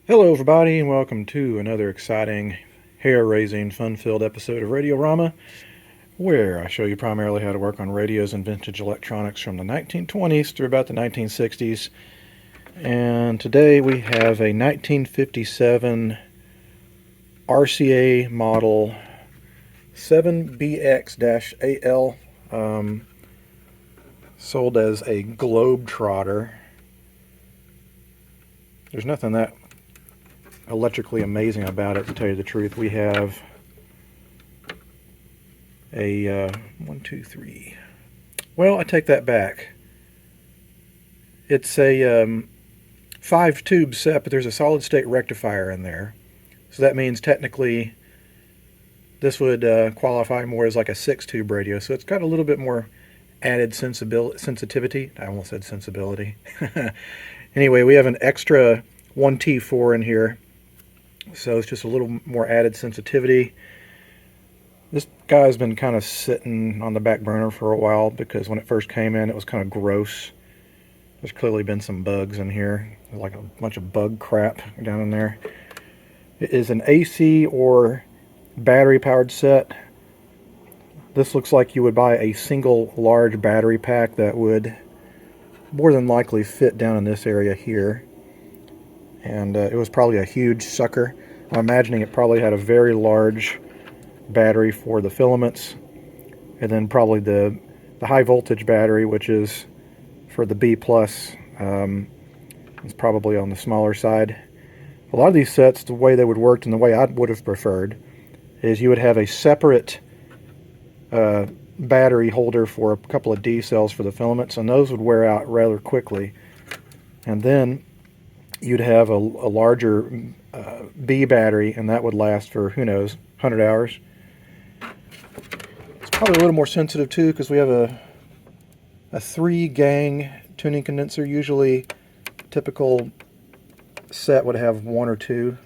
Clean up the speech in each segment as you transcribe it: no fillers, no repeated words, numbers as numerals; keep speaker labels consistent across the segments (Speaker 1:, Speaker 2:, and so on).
Speaker 1: Hello everybody and welcome to another exciting, hair-raising, fun-filled episode of Radiorama, where I show you primarily how to work on radios and vintage electronics from the 1920s through about the 1960s. And today we have a 1957 RCA model 7BX-AL, sold as a Globetrotter. There's nothing that electrically amazing about it, to tell you the truth. We have a one, two, three. Well, I take that back. It's a 5-tube set, but there's a solid state rectifier in there. So that means technically this would qualify more as like a 6-tube radio. So it's got a little bit more added sensitivity. I almost said sensibility. Anyway, we have an extra 1T4 in here. So it's just a little more added sensitivity. This guy's been kind of sitting on the back burner for a while because when it first came in, it was kind of gross. There's clearly been some bugs in here, like a bunch of bug crap down in there. It is an AC or battery powered set. This looks like you would buy a single large battery pack that would more than likely fit down in this area here. And it was probably a huge sucker. I'm imagining it probably had a very large battery for the filaments, and then probably the high voltage battery, which is for the B plus, is probably on the smaller side. A lot of these sets, the way they would work and the way I would have preferred is you would have a separate battery holder for a couple of D cells for the filaments, and those would wear out rather quickly. And then you'd have a larger B battery, and that would last for, who knows, 100 hours. It's probably a little more sensitive too because we have a 3-gang tuning condenser. Usually typical set would have 1 or 2.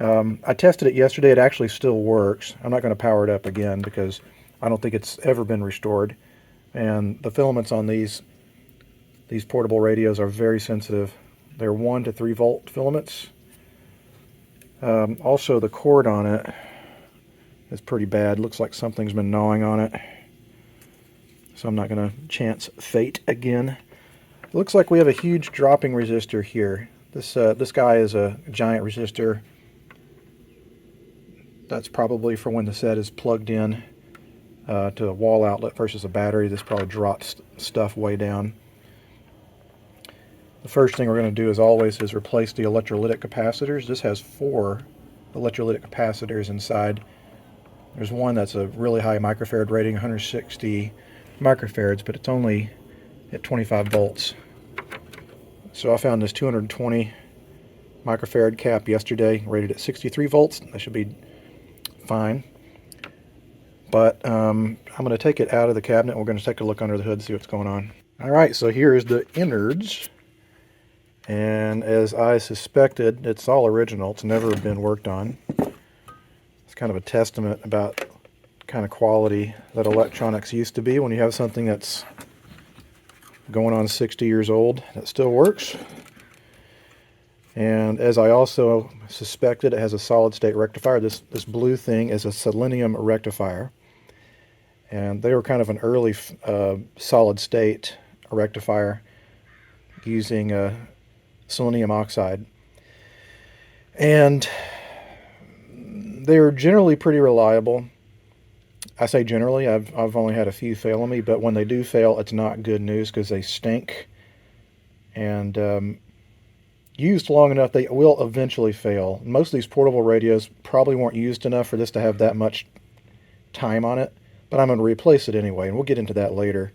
Speaker 1: I tested it yesterday. It actually still works. I'm not going to power it up again because I don't think it's ever been restored. And the filaments on these portable radios are very sensitive. They're 1 to 3 volt filaments. Also, the cord on it is pretty bad. Looks like something's been gnawing on it. So I'm not going to chance fate again. It looks like we have a huge dropping resistor here. This guy is a giant resistor. That's probably for when the set is plugged in to a wall outlet versus a battery. This probably drops stuff way down. The first thing we're going to do, as always, is replace the electrolytic capacitors. This has 4 electrolytic capacitors inside. There's one that's a really high microfarad rating, 160 microfarads, but it's only at 25 volts. So I found this 220 microfarad cap yesterday, rated at 63 volts. That should be fine. But I'm going to take it out of the cabinet. We're going to take a look under the hood and see what's going on. All right, so here's the innards. And as I suspected, it's all original. It's never been worked on. It's kind of a testament about the kind of quality that electronics used to be when you have something that's going on 60 years old that still works. And as I also suspected, it has a solid state rectifier. This blue thing is a selenium rectifier. And they were kind of an early solid state rectifier using selenium oxide, and they're generally pretty reliable. I say generally. I've only had a few fail on me, but when they do fail, it's not good news because they stink. And used long enough, they will eventually fail. Most of these portable radios probably weren't used enough for this to have that much time on it, but I'm going to replace it anyway, and we'll get into that later.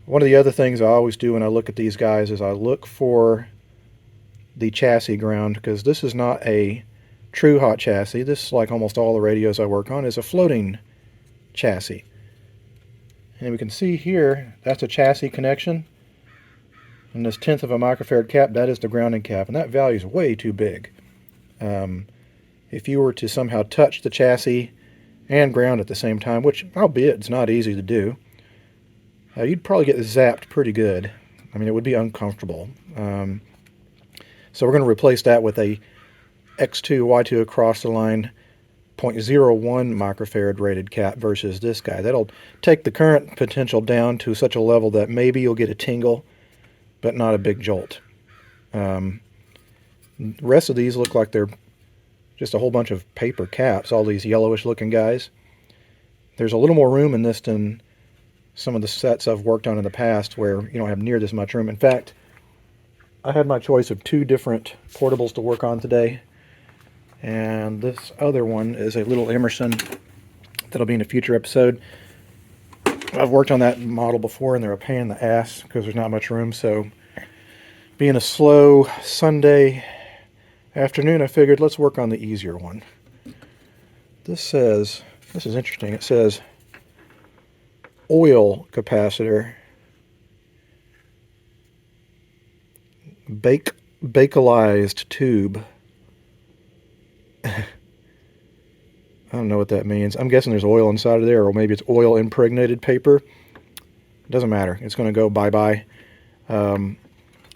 Speaker 1: One of the other things I always do when I look at these guys is I look for the chassis ground, because this is not a true hot chassis. This, like almost all the radios I work on, is a floating chassis. And we can see here, that's a chassis connection. And this 1/10 of a microfarad cap, that is the grounding cap. And that value is way too big. If you were to somehow touch the chassis and ground at the same time, which, albeit, it's not easy to do, you'd probably get zapped pretty good. I mean, it would be uncomfortable. So we're going to replace that with a X2 Y2 across the line 0.01 microfarad rated cap versus this guy. That'll take the current potential down to such a level that maybe you'll get a tingle, but not a big jolt. The rest of these look like they're just a whole bunch of paper caps, all these yellowish looking guys. There's a little more room in this than some of the sets I've worked on in the past where you don't have near this much room. In fact, I had my choice of 2 different portables to work on today. And this other one is a little Emerson that'll be in a future episode. I've worked on that model before and they're a pain in the ass because there's not much room. So being a slow Sunday afternoon, I figured let's work on the easier one. This is interesting. It says oil capacitor, bakelized tube. I don't know what that means. I'm guessing there's oil inside of there, or maybe it's oil impregnated paper. It doesn't matter. It's going to go bye-bye.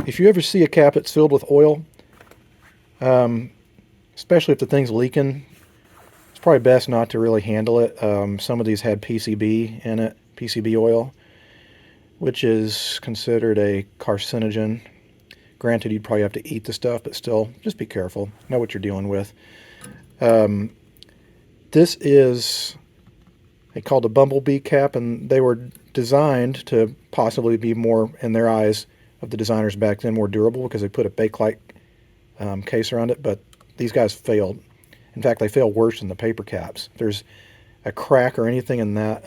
Speaker 1: If you ever see a cap that's filled with oil, especially if the thing's leaking, it's probably best not to really handle it. Some of these had PCB in it, PCB oil, which is considered a carcinogen. Granted, you'd probably have to eat the stuff, but still, just be careful. Know what you're dealing with. This is called a bumblebee cap, and they were designed to possibly be more, in their eyes of the designers back then, more durable because they put a Bakelite case around it, but these guys failed. In fact, they fail worse than the paper caps. If there's a crack or anything in that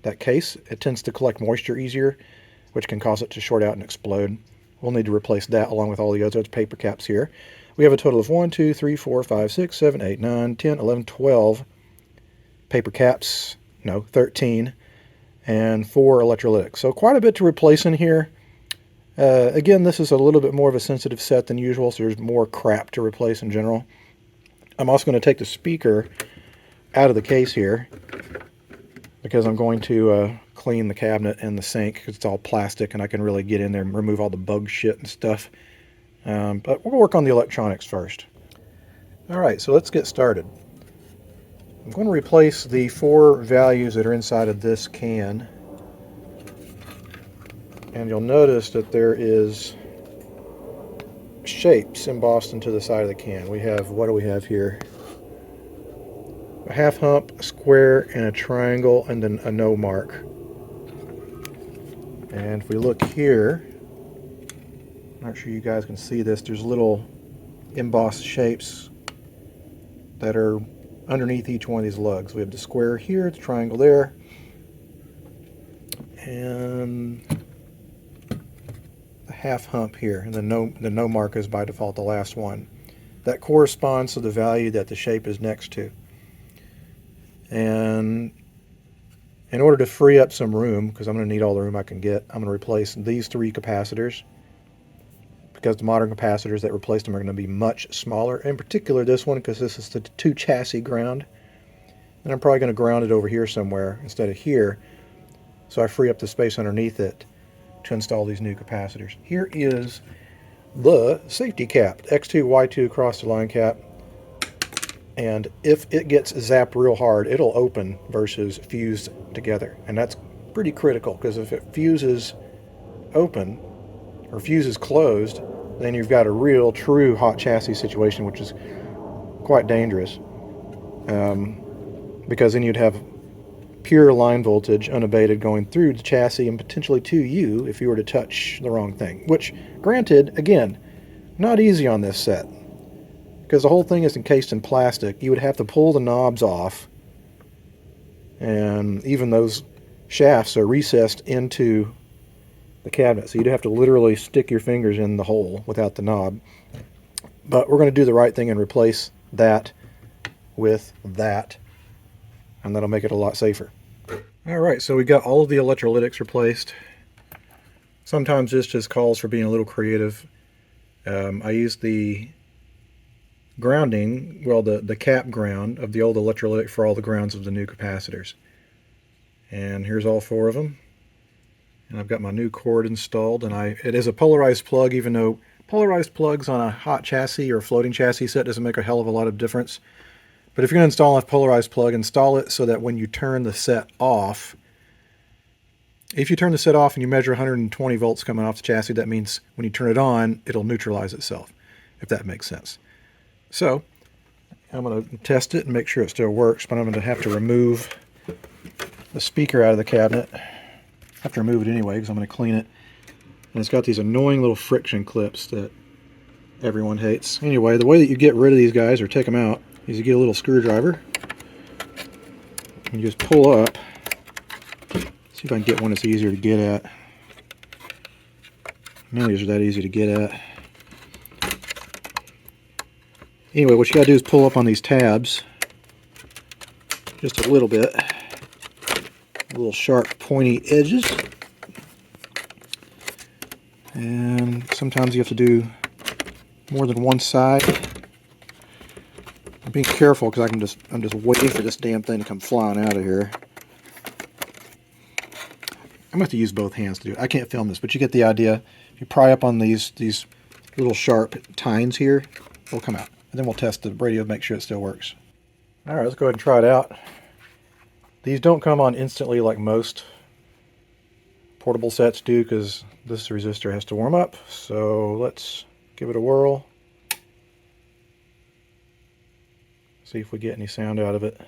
Speaker 1: that case, it tends to collect moisture easier, which can cause it to short out and explode. We'll need to replace that along with all the other paper caps here. We have a total of 1, 2, 3, 4, 5, 6, 7, 8, 9, 10, 11, 12 paper caps. No, 13. And 4 electrolytics. So quite a bit to replace in here. Again, this is a little bit more of a sensitive set than usual, so there's more crap to replace in general. I'm also going to take the speaker out of the case here because I'm going to clean the cabinet and the sink because it's all plastic and I can really get in there and remove all the bug shit and stuff. But we'll work on the electronics first. Alright, so let's get started. I'm going to replace the 4 values that are inside of this can. And you'll notice that there is shapes embossed into the side of the can. We have, what do we have here? A half hump, a square, and a triangle, and then a no mark. And if we look here, I'm not sure you guys can see this, there's little embossed shapes that are underneath each one of these lugs. We have the square here, the triangle there, and the half hump here, and the no mark is by default the last one. That corresponds to the value that the shape is next to. And in order to free up some room, because I'm going to need all the room I can get, I'm going to replace these 3 capacitors, because the modern capacitors that replaced them are going to be much smaller. In particular this one, because this is the 2 chassis ground. And I'm probably going to ground it over here somewhere instead of here, so I free up the space underneath it to install these new capacitors. Here is the safety cap, X2 Y2 cross the line cap. And if it gets zapped real hard, it'll open versus fused together. And that's pretty critical, because if it fuses open or fuses closed, then you've got a real true hot chassis situation, which is quite dangerous. Because then you'd have pure line voltage unabated going through the chassis and potentially to you if you were to touch the wrong thing. Which, granted, again, not easy on this set, because the whole thing is encased in plastic. You would have to pull the knobs off, and even those shafts are recessed into the cabinet, so you'd have to literally stick your fingers in the hole without the knob. But we're going to do the right thing and replace that with that, and that'll make it a lot safer. Alright, so we got all of the electrolytics replaced. Sometimes this just calls for being a little creative. I used the grounding, well, the cap ground of the old electrolytic for all the grounds of the new capacitors. And here's all 4 of them. And I've got my new cord installed, and it is a polarized plug, even though Polarized plugs on a hot chassis or floating chassis set doesn't make a hell of a lot of difference. But if you're going to install a polarized plug, install it so that when you turn the set off, if you turn the set off and you measure 120 volts coming off the chassis, that means when you turn it on, it'll neutralize itself, if that makes sense. So I'm going to test it and make sure it still works, but I'm going to have to remove the speaker out of the cabinet. I have to remove it anyway because I'm going to clean it. And it's got these annoying little friction clips that everyone hates. Anyway, the way that you get rid of these guys or take them out is you get a little screwdriver and you just pull up. See if I can get one that's easier to get at. None of these are that easy to get at. Anyway, what you gotta do is pull up on these tabs just a little bit. Little sharp pointy edges. And sometimes you have to do more than one side. I'm being careful because I'm just waiting for this damn thing to come flying out of here. I'm going to have to use both hands to do it. I can't film this, but you get the idea. If you pry up on these little sharp tines here, it'll come out. And then we'll test the radio to make sure it still works. Alright, let's go ahead and try it out. These don't come on instantly like most portable sets do because this resistor has to warm up. So let's give it a whirl. See if we get any sound out of it.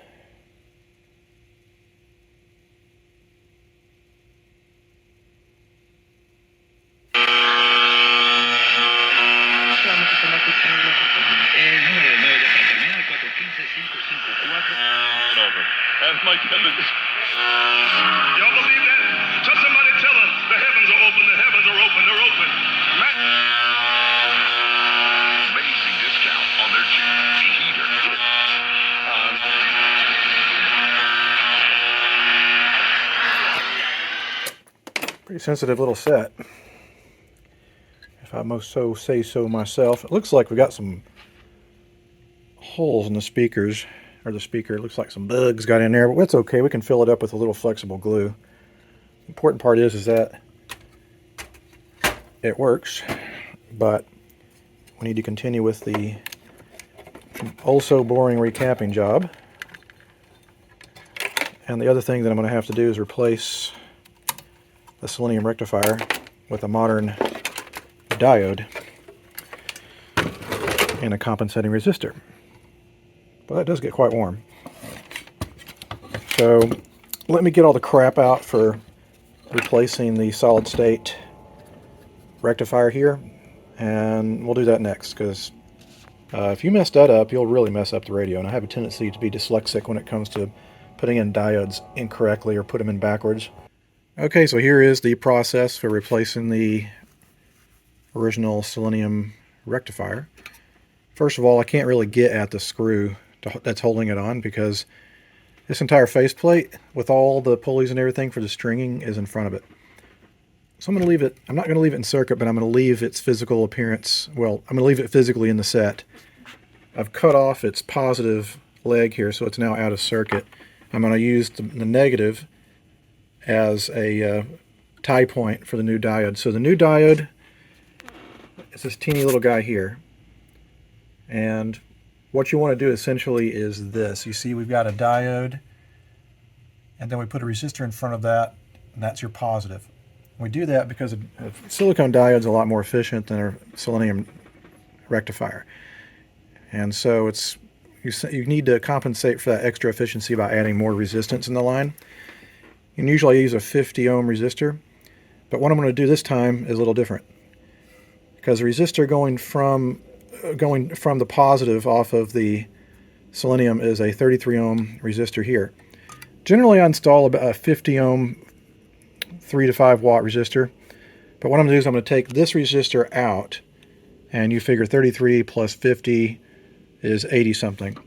Speaker 2: My goodness. Y'all believe that? Tell somebody, tell them the heavens are open, the heavens are open, they're open. Amazing discount on their cheap heater.
Speaker 1: Pretty sensitive little set, if I most so say so myself. It looks like we got some holes in the speakers. Or the speaker, it looks like some bugs got in there, but that's okay. We can fill it up with a little flexible glue. The important part is that it works, but we need to continue with the also boring recapping job. And the other thing that I'm going to have to do is replace the selenium rectifier with a modern diode and a compensating resistor. Well, that does get quite warm. So let me get all the crap out for replacing the solid state rectifier here, and we'll do that next, because if you mess that up, you'll really mess up the radio, and I have a tendency to be dyslexic when it comes to putting in diodes incorrectly or put them in backwards. Okay, so here is the process for replacing the original selenium rectifier. First of all, I can't really get at the screw that's holding it on because this entire faceplate with all the pulleys and everything for the stringing is in front of it. So I'm going to leave it, I'm not going to leave it in circuit, but I'm going to leave its physical appearance, well, I'm going to leave it physically in the set. I've cut off its positive leg here, so it's now out of circuit. I'm going to use the negative as a tie point for the new diode. So the new diode is this teeny little guy here. And what you want to do essentially is this. You see we've got a diode, and then we put a resistor in front of that, and that's your positive. We do that because a silicone diode is a lot more efficient than a selenium rectifier. And so it's you need to compensate for that extra efficiency by adding more resistance in the line. And usually I use a 50 ohm resistor, but what I'm going to do this time is a little different. Because the resistor going from the positive off of the selenium is a 33 ohm resistor here. Generally I install about a 50 ohm 3 to 5 watt resistor, but what I'm going to do is I'm going to take this resistor out, and you figure 33 plus 50 is 80 something.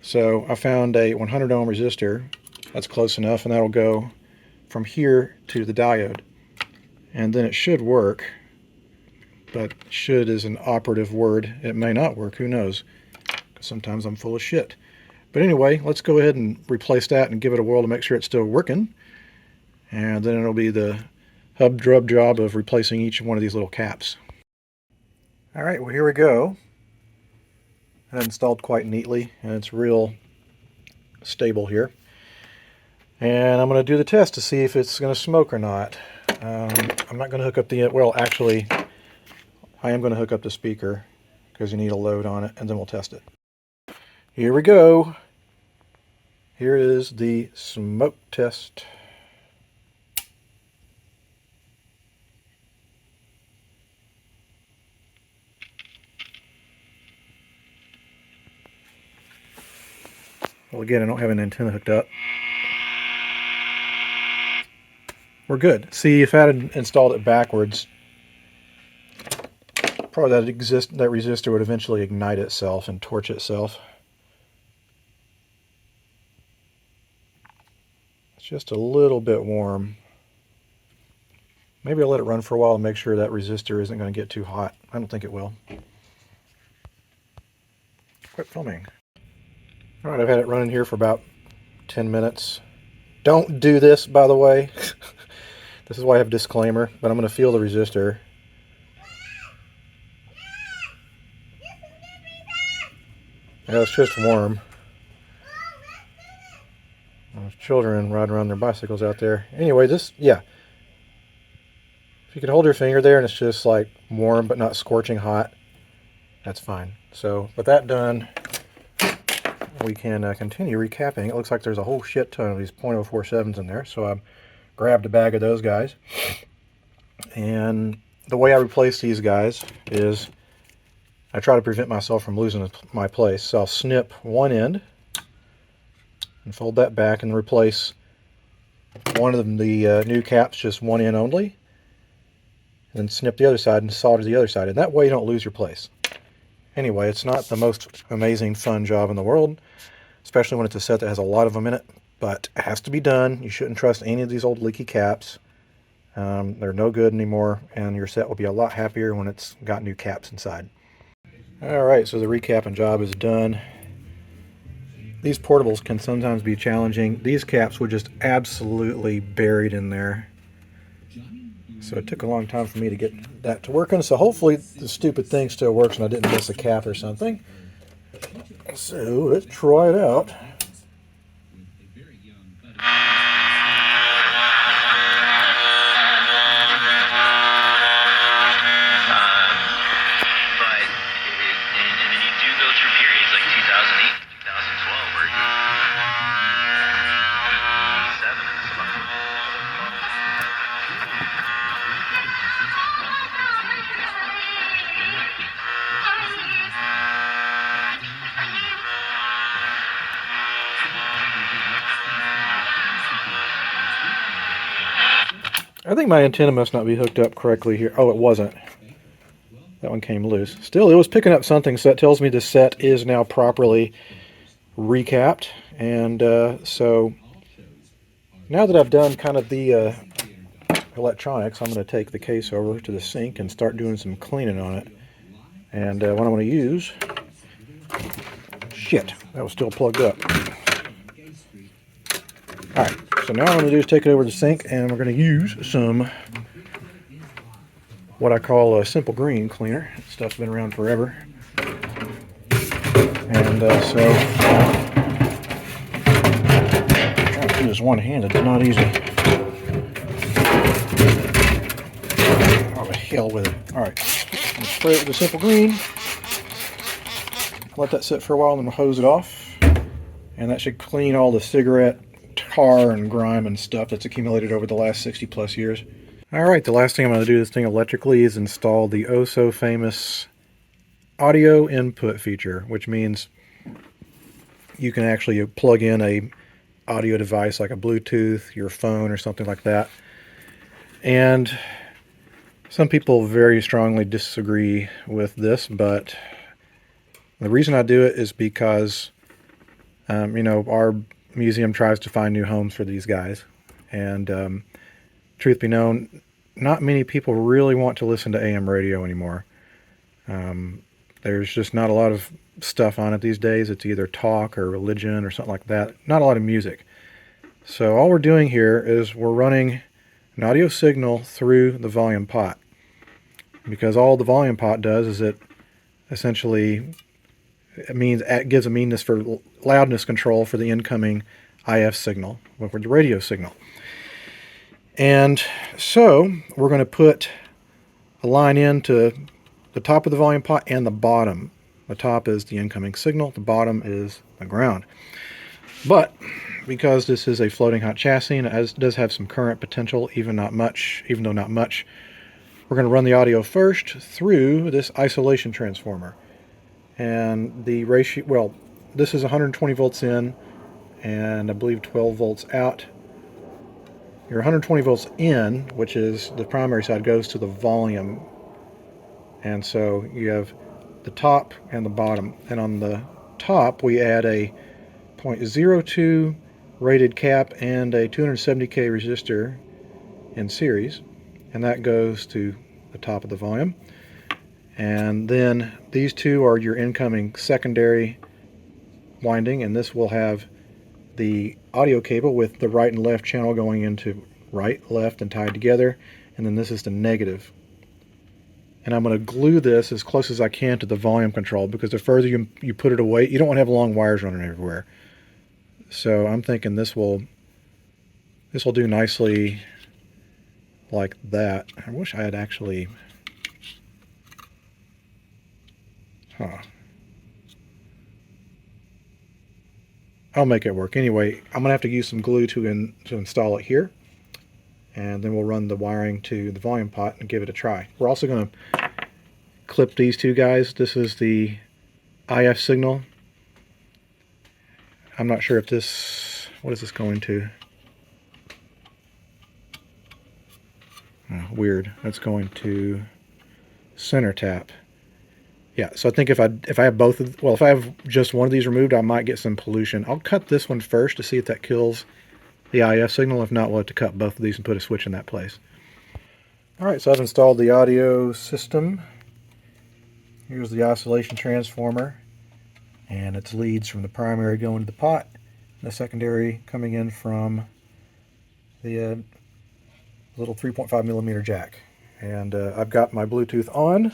Speaker 1: So I found a 100 ohm resistor that's close enough, and that'll go from here to the diode, and then it should work. But should is an operative word. It may not work, who knows, because sometimes I'm full of shit. But anyway, let's go ahead and replace that and give it a whirl to make sure it's still working. And then it'll be the hub-drub job of replacing each one of these little caps. Alright, well here we go. I installed quite neatly, and it's real stable here. And I'm going to do the test to see if it's going to smoke or not. I'm not going to hook up the, well actually, I am going to hook up the speaker because you need a load on it, and then we'll test it. Here we go. Here is the smoke test. Well, again, I don't have an antenna hooked up. We're good. See, if I had installed it backwards, probably that resistor would eventually ignite itself and torch itself. It's just a little bit warm. Maybe I'll let it run for a while and make sure that resistor isn't going to get too hot. I don't think it will. Quit filming. Alright, I've had it running here for about 10 minutes. Don't do this, by the way. This is why I have a disclaimer, but I'm going to feel the resistor. Yeah, it's just warm. There's children riding around their bicycles out there. Anyway, this, yeah. If you could hold your finger there and it's just like warm but not scorching hot, that's fine. So with that done, we can continue recapping. It looks like there's a whole shit ton of these .047s in there, so I grabbed a bag of those guys. And the way I replace these guys is I try to prevent myself from losing my place. So I'll snip one end and fold that back and replace one of the new caps, just one end only. And then snip the other side and solder the other side. And that way you don't lose your place. Anyway, it's not the most amazing fun job in the world, especially when it's a set that has a lot of them in it, but it has to be done. You shouldn't trust any of these old leaky caps. They're no good anymore, and your set will be a lot happier when it's got new caps inside. Alright, so the recapping job is done. These portables can sometimes be challenging. These caps were just absolutely buried in there. So it took a long time for me to get that to working. So hopefully the stupid thing still works and I didn't miss a cap or something. So let's try it out.
Speaker 3: And then you do go through periods like 2008, 2012, where you 7 and stuff.
Speaker 1: I think my antenna must not be hooked up correctly here. Oh, it wasn't. That one came loose. Still, it was picking up something, so that tells me the set is now properly recapped. And so now that I've done kind of the electronics, I'm going to take the case over to the sink and start doing some cleaning on it. And what I'm going to use... Shit, that was still plugged up. Alright, so now what I'm going to do is take it over to the sink and we're going to use some what I call a simple green cleaner. This stuff's been around forever. And so trying to do this one-handed, it's not easy. Oh, the hell with it. Alright, spray it with the simple green. Let that sit for a while and then we'll hose it off. And that should clean all the cigarette tar and grime and stuff that's accumulated over the last 60 plus years. Alright, the last thing I'm going to do this thing electrically is install the oh so famous audio input feature, which means you can actually plug in a audio device like a Bluetooth, your phone or something like that. And some people very strongly disagree with this, but the reason I do it is because you know, our museum tries to find new homes for these guys, and truth be known, not many people really want to listen to AM radio anymore. There's just not a lot of stuff on it these days. It's either talk or religion or something like that. Not a lot of music. So all we're doing here is we're running an audio signal through the volume pot, because all the volume pot does is it essentially it gives a meanness for loudness control for the incoming IF signal, or for the radio signal. And so we're going to put a line into the top of the volume pot and the bottom. The top is the incoming signal, the bottom is the ground. But because this is a floating hot chassis and it does have some current potential, even though not much, we're going to run the audio first through this isolation transformer. And the ratio, well, this is 120 volts in and I believe 12 volts out. Your 120 volts in, which is the primary side, goes to the volume. And so you have the top and the bottom. And on the top, we add a 0.02 rated cap and a 270K resistor in series. And that goes to the top of the volume. And then these two are your incoming secondary winding, and this will have the audio cable with the right and left channel going into right, left, and tied together. And then this is the negative. And I'm going to glue this as close as I can to the volume control, because the further you put it away, you don't want to have long wires running everywhere. So I'm thinking this will do nicely like that. I wish I had actually... I'll make it work. Anyway, I'm going to have to use some glue to install it here. And then we'll run the wiring to the volume pot and give it a try. We're also going to clip these two guys. This is the IF signal. I'm not sure if this... What is this going to? Oh, weird. That's going to center tap. Yeah, so I think if I have both of, well, if I have just one of these removed, I might get some pollution. I'll cut this one first to see if that kills the IF signal. If not, we'll have to cut both of these and put a switch in that place. All right, so I've installed the audio system. Here's the oscillation transformer, and its leads from the primary going to the pot, and the secondary coming in from the little 3.5 millimeter jack. And I've got my Bluetooth on.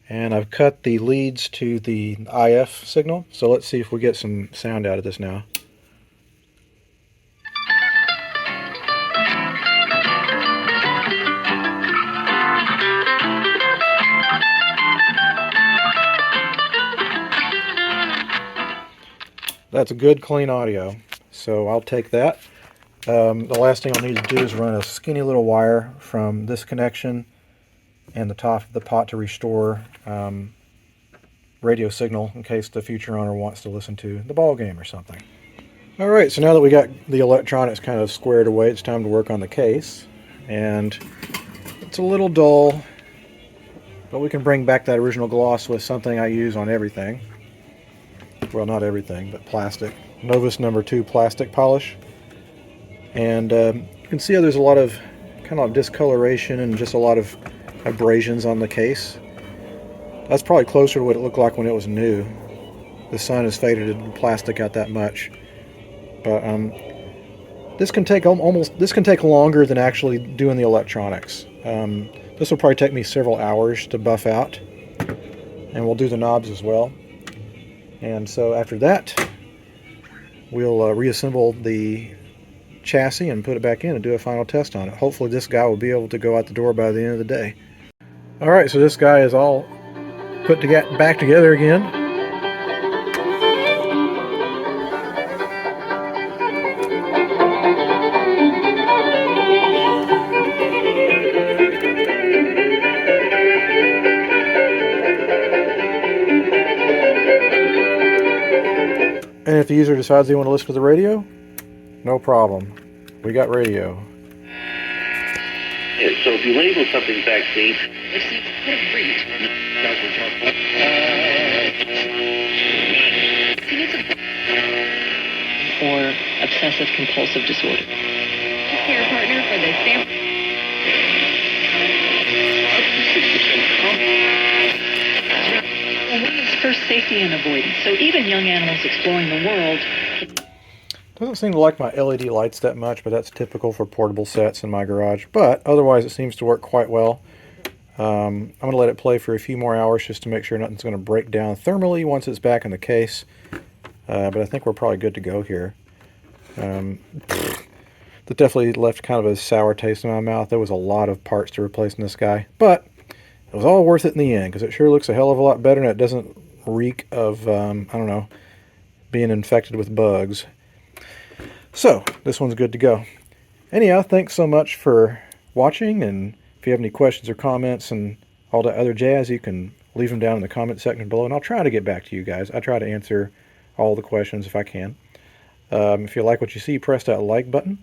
Speaker 1: And I've cut the leads to the IF signal, so let's see if we get some sound out of this now. That's good, clean audio, so I'll take that. The last thing I'll need to do is run a skinny little wire from this connection and the top of the pot to restore radio signal in case the future owner wants to listen to the ball game or something. All right, so now that we got the electronics kind of squared away, it's time to work on the case. And it's a little dull, but we can bring back that original gloss with something I use on everything. Well, not everything, but plastic. Novus No. 2 plastic polish. And you can see how there's a lot of kind of discoloration and just a lot of abrasions on the case. That's probably closer to what it looked like when it was new. The sun has faded the plastic out that much. But this can take longer than actually doing the electronics. This will probably take me several hours to buff out, and we'll do the knobs as well. And so after that, we'll reassemble the chassis and put it back in and do a final test on it. Hopefully this guy will be able to go out the door by the end of the day. Alright, so this guy is all put back together again. And if the user decides they want to listen to the radio, no problem. We got radio.
Speaker 4: Yeah, so if you label something vaccine,
Speaker 5: or obsessive compulsive disorder.
Speaker 6: Care partner for the sample.
Speaker 5: It's first safety and avoidance. So even young animals exploring the world.
Speaker 1: Doesn't seem to like my LED lights that much, but that's typical for portable sets in my garage. But otherwise it seems to work quite well. I'm going to let it play for a few more hours just to make sure nothing's going to break down thermally once it's back in the case. But I think we're probably good to go here. That definitely left kind of a sour taste in my mouth. There was a lot of parts to replace in this guy, but it was all worth it in the end because it sure looks a hell of a lot better and it doesn't reek of, I don't know, being infected with bugs. So this one's good to go. Anyhow, thanks so much for watching, and if you have any questions or comments and all that other jazz, you can leave them down in the comment section below, and I'll try to get back to you guys. I try to answer all the questions if I can. If you like what you see, press that like button.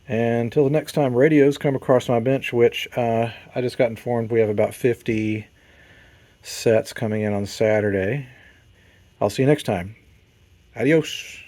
Speaker 1: And until the next time radios come across my bench, which I just got informed we have about 50 sets coming in on Saturday. I'll see you next time. Adios.